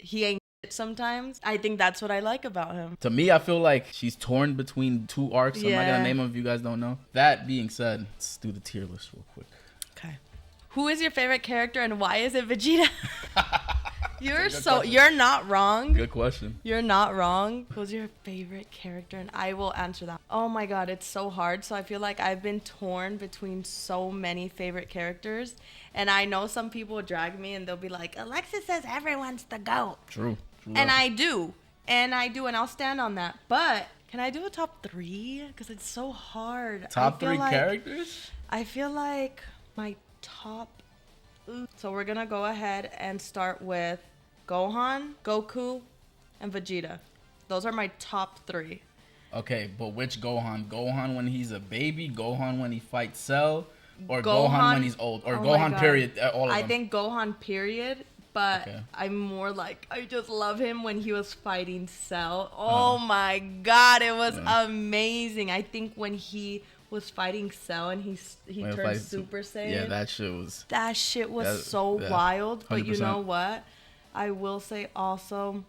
he ain't shit sometimes. I think that's what I like about him. To me, I feel like she's torn between two arcs. I'm not Yeah. gonna name them if you guys don't know. That being said, let's do the tier list real quick. Okay. Who is your favorite character and why is it Vegeta? Question. You're not wrong. Good question. You're not wrong. Who's your favorite character? And I will answer that. Oh my god, it's so hard. So I feel like I've been torn between so many favorite characters. And I know some people will drag me and they'll be like, Alexis says everyone's the GOAT. True. And I do. And I'll stand on that. But can I do a top 3? Because it's so hard. Top 3 characters? I feel like my top... So we're going to go ahead and start with Gohan, Goku, and Vegeta. Those are my top 3. Okay, but which Gohan? Gohan when he's a baby? Gohan when he fights Cell? Or Gohan when he's old? Or Gohan period? All of them. I think Gohan period. But Okay. I'm more like, I just love him when he was fighting Cell. Oh my god, it was amazing. I think when he was fighting Cell and he turned Super Saiyan. Yeah, that shit was so wild. But 100%. you know what? I will say also,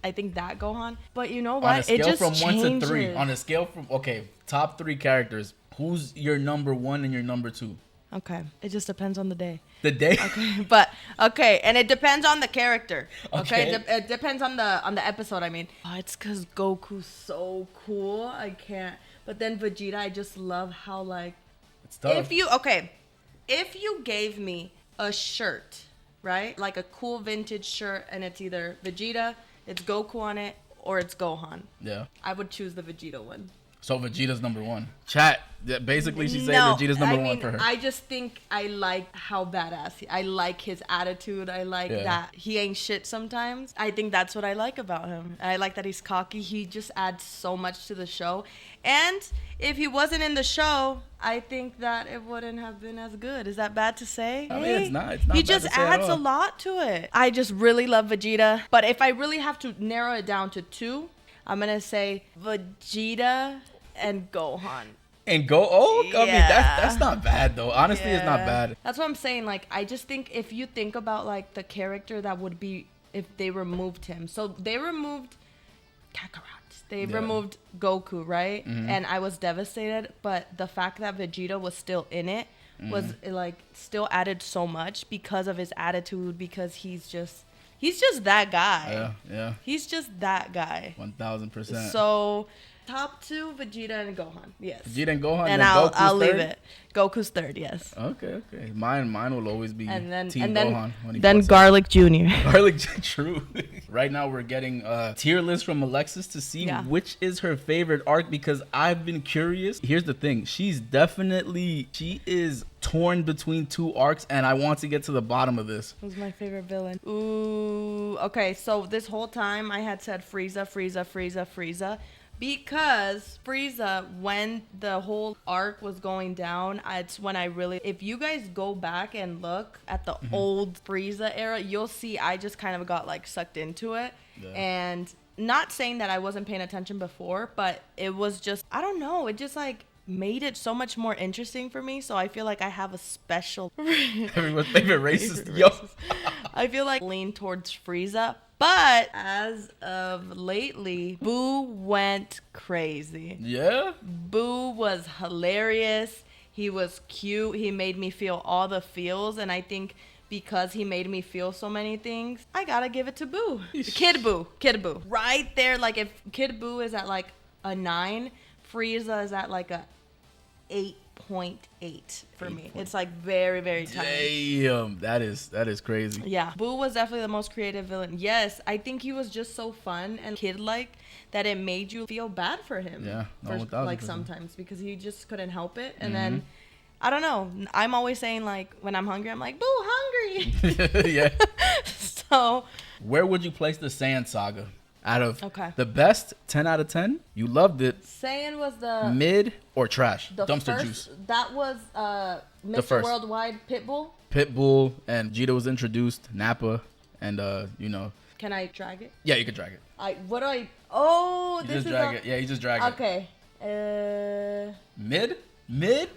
I think that Gohan. But you know what? On a scale it just from changes. 1 to 3. On a scale from top 3 characters. Who's your number 1 and your number 2? Okay, it just depends on the day. The day? Okay, and it depends on the character. Okay, Okay. it depends on the episode. I mean, it's because Goku's so cool. I can't. But then Vegeta, I just love how like. It's tough. If you gave me a shirt, right, like a cool vintage shirt, and it's either Vegeta, it's Goku on it, or it's Gohan. Yeah. I would choose the Vegeta one. So Vegeta's number 1. Chat. Basically, she's saying Vegeta's number 1 for her. I just think I like how badass I like his attitude. I like that he ain't shit sometimes. I think that's what I like about him. I like that he's cocky. He just adds so much to the show. And if he wasn't in the show, I think that it wouldn't have been as good. Is that bad to say? I mean, it's not. It's not He bad just to say at adds all. a lot to it. I just really love Vegeta. But if I really have to narrow it down to 2, I'm going to say Vegeta and Gohan. And I mean, Yeah. that's not bad though. Honestly, it's not bad. That's what I'm saying. Like, I just think if you think about like the character that would be if they removed him. So they removed Kakarot. They removed Goku, right? And I was devastated. But the fact that Vegeta was still in it was like still added so much because of his attitude. Because he's just that guy. Yeah. He's just that guy. 1000%. So. Top 2, Vegeta and Gohan. Yes. Vegeta and Gohan. And I'll leave it. Goku's 3rd. Yes. Okay. Mine will always be and then Gohan. Then Garlic Jr. Garlic, true. Right now we're getting a tier list from Alexis to see which is her favorite arc because I've been curious. Here's the thing. She is torn between 2 arcs and I want to get to the bottom of this. Who's my favorite villain? Ooh. Okay. So this whole time I had said Frieza. Because Frieza, when the whole arc was going down, it's when I really... If you guys go back and look at the old Frieza era, you'll see I just kind of got, like, sucked into it. Yeah. And not saying that I wasn't paying attention before, but it was just... I don't know. It just, like, made it so much more interesting for me. So I feel like I have a special... Everyone's favorite racist. Yo. I feel like lean towards Frieza. But as of lately, Boo went crazy. Yeah? Boo was hilarious. He was cute. He made me feel all the feels. And I think because he made me feel so many things, I gotta give it to Boo. Kid Boo. Right there. Like if Kid Boo is at like a 9, Frieza is at like a 8.8 for me. It's like very, very tiny. Damn, that is crazy. Yeah, Boo was definitely the most creative villain. Yes, I think he was just so fun and kid-like that it made you feel bad for him. Yeah, like sometimes because he just couldn't help it. And then I don't know. I'm always saying like when I'm hungry, I'm like, Boo, hungry. Yeah. So where would you place the Saiyan saga? Out of the best 10 out of 10, you loved it. Saiyan was the mid or trash, dumpster first, juice. That was Mr. Worldwide Pitbull. Pitbull and Vegeta was introduced, Nappa, and Can I drag it? Yeah, you can drag it. Oh, you this just is drag it. Yeah, you just drag it. Okay. Mid? Yeah.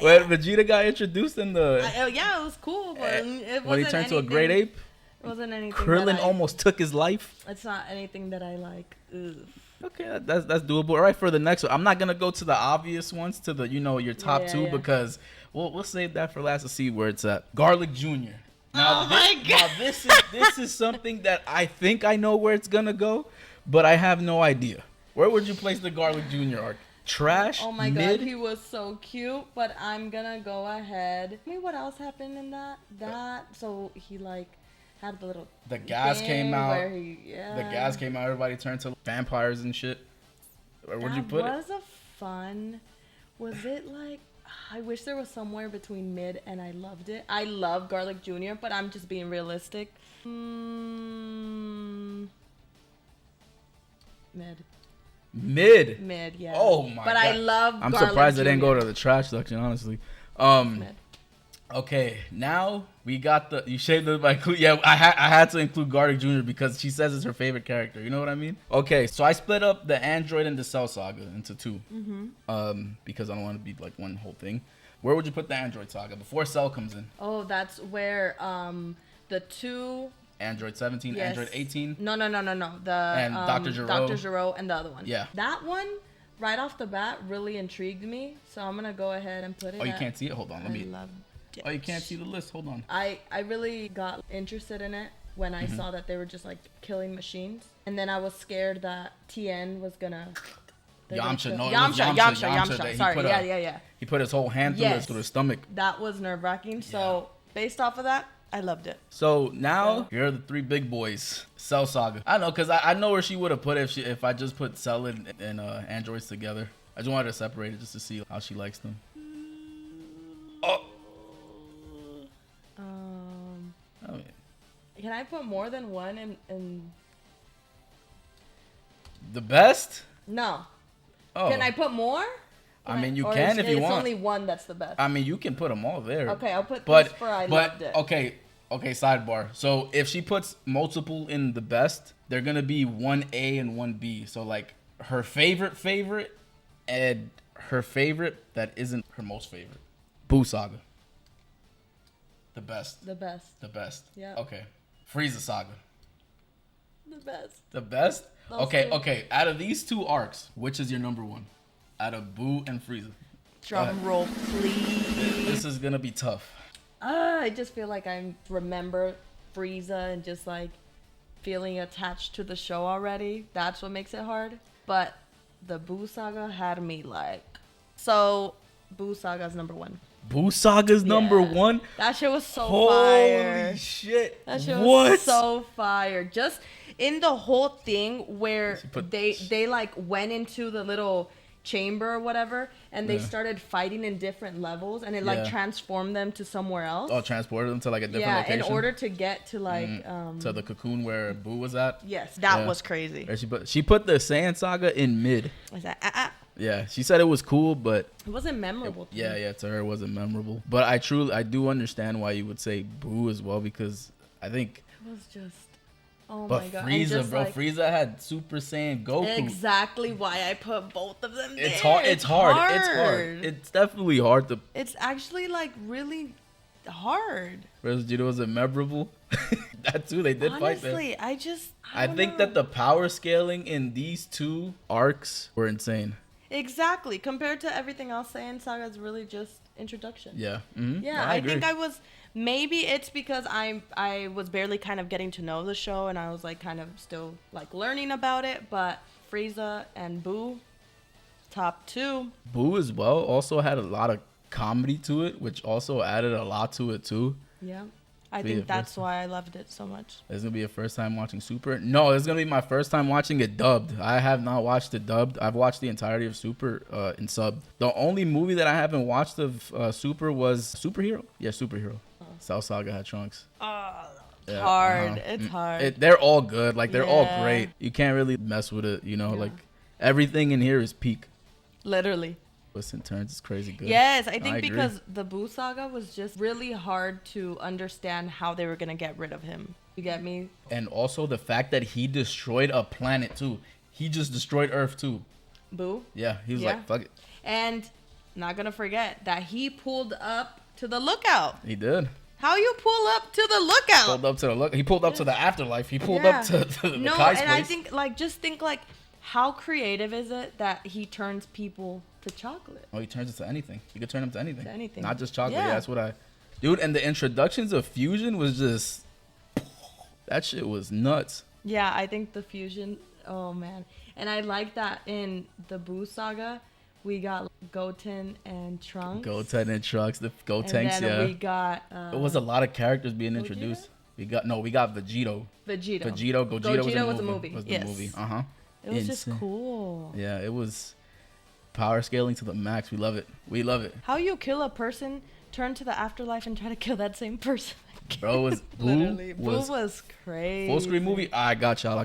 When Vegeta got introduced in the it was cool, but it wasn't when he turned to a great ape. It wasn't anything. Krillin almost took his life. It's not anything that I like. Ugh. Okay, that's doable. All right, for the next one, I'm not gonna go to the obvious ones, to the your top two, because we'll save that for last to see where it's at. Garlic Jr. Now, now this is something that I think I know where it's gonna go, but I have no idea. Where would you place the Garlic Jr. arc? Trash? Oh my mid? god, he was so cute, but I'm gonna go ahead. I mean, what else happened in that? So he like had the gas came out. The gas came out. Everybody turned to vampires and shit. Where would you put it? Was it like? I wish there was somewhere between mid and I loved it. I love Garlic Jr., but I'm just being realistic. Mid. Mid, yeah. Oh my god. But I love I'm Garlic surprised Jr. it didn't go to the trash section, honestly. Mid. Okay, now we got you shaved it by yeah. I had to include Garlic Jr. because she says it's her favorite character. You know what I mean? Okay, so I split up the Android and the Cell Saga into two. Because I don't want to be like one whole thing. Where would you put the Android Saga before Cell comes in? Oh, that's where the two. Android 17, yes. Android 18. No. And Dr. Gero. Dr. Gero and the other one. Yeah. That one, right off the bat, really intrigued me. So I'm gonna go ahead and put it. Oh, you can't see it? Hold on, let me. Loved it. Oh, you can't see the list. Hold on. I really got interested in it when I saw that they were just like killing machines, and then I was scared that TN was gonna. Yamcha. Sorry, yeah. He put his whole hand through his stomach. That was nerve-wracking. So based off of that, I loved it. So now here are the three big boys. Cell Saga. I know, because I know where she would have put it if I just put Cell and Androids together. I just wanted to separate it just to see how she likes them. Oh. Can I put more than one in the best? No. Oh. Can I put more? I mean, you can if you want. It's only one that's the best. I mean, you can put them all there. Okay, I'll put this for I loved it. Okay, sidebar. So if she puts multiple in the best, they're going to be 1A and 1B. So like her favorite and her favorite that isn't her most favorite. Boo Saga. The best. Yeah. Okay. Frieza Saga. The best? Okay. Out of these two arcs, which is your number one? Out of Boo and Frieza. Drum roll, please. This is gonna be tough. I just feel like I remember Frieza and just like feeling attached to the show already. That's what makes it hard. But the Boo Saga had me like. So Boo Saga's number one. Boo Saga's number one? That shit was so fire. Holy shit. That shit was so fire. Just in the whole thing where they like went into the little chamber or whatever and they started fighting in different levels and it like transformed them to somewhere else. Oh, transported them to like a different location? In order to get to like to the cocoon where Boo was at? Yes, that was crazy. She put the Saiyan Saga in mid. Was that Yeah, she said it was cool, but it wasn't memorable to me. Yeah, to her it wasn't memorable. But I do understand why you would say Boo as well, because I think it was just my god. Frieza, bro. Frieza had Super Saiyan Goku. Exactly why I put both of them there. It's hard. It's definitely hard to. It's actually like really hard. Was it memorable? That too, they did fight there. Honestly, I think that the power scaling in these two arcs were insane. Exactly. Compared to everything else, Saiyan Saga is really just introduction. Yeah. Yeah, I think I was. Maybe it's because I was barely kind of getting to know the show and I was like kind of still like learning about it. But Frieza and Boo, top two. Boo as well also had a lot of comedy to it, which also added a lot to it too. Yeah. I think that's why I loved it so much. It's going to be your first time watching Super? No, it's going to be my first time watching it dubbed. I have not watched it dubbed. I've watched the entirety of Super in sub. The only movie that I haven't watched of Super was Superhero. Yeah, Superhero. Cell Saga had Trunks. It's hard. It's hard. They're all good. Like, they're all great. You can't really mess with it, you know? Like, everything in here is peak. Literally. Twists and turns is crazy good. Yes, I think because the Boo Saga was just really hard to understand how they were going to get rid of him. You get me? And also the fact that he destroyed a planet too. He just destroyed Earth too. Boo? Yeah, he was like, fuck it. And not going to forget that he pulled up to the lookout. He did. How you pull up to the lookout? Pulled up to the look. He pulled up to the afterlife. He pulled up to the no, Kai's and place. I think like just think like how creative is it that he turns people to chocolate? Oh, he turns it to anything. You could turn him to anything. To anything. Not just chocolate. Yeah, that's what I. Dude, and the introductions of fusion was just. That shit was nuts. Yeah, I think the fusion. Oh man, and I like that in the Boo saga. We got Goten and Trunks. Goten and Trunks, the Gotenks, and then we got. It was a lot of characters being introduced. We got Vegito. Gogeta was the movie. Was the movie. It was just cool. Yeah, it was power scaling to the max. We love it. We love it. How you kill a person, turn to the afterlife, and try to kill that same person? Bro, was Boo was crazy. Full screen movie. I got y'all.